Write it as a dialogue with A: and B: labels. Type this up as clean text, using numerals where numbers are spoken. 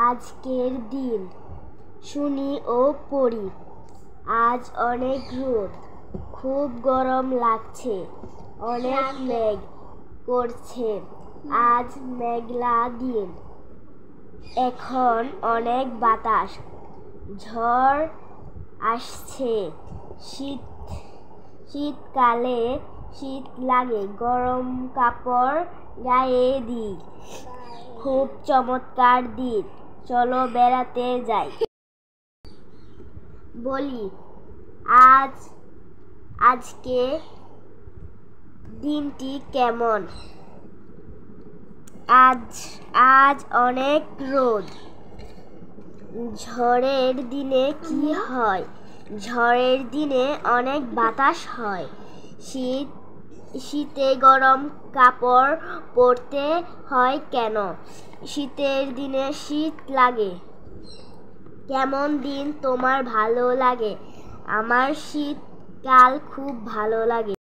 A: আজকের দিন শুনি ও পড়ি। আজ অনেক রোদ, খুব গরম লাগছে, অনেক মেঘ করছে। আজ মেঘলা দিন, এখন অনেক বাতাস, ঝড় আসছে। শীতকালে শীত লাগে, গরম কাপড় গায়ে দিই। খুব চমৎকার দিন, চলো বেড়াতে যাই। বলি, আজকে দিনটি কেমন? আজ অনেক রোদ। ঝড়ের দিনে কি হয়? ঝড়ের দিনে অনেক বাতাস হয়। শীতে গরম কাপড় পরতে হয় কেন? শীতের দিনে শীত লাগে। কেমন দিন তোমার ভালো লাগে? আমার শীতকাল খুব ভালো লাগে।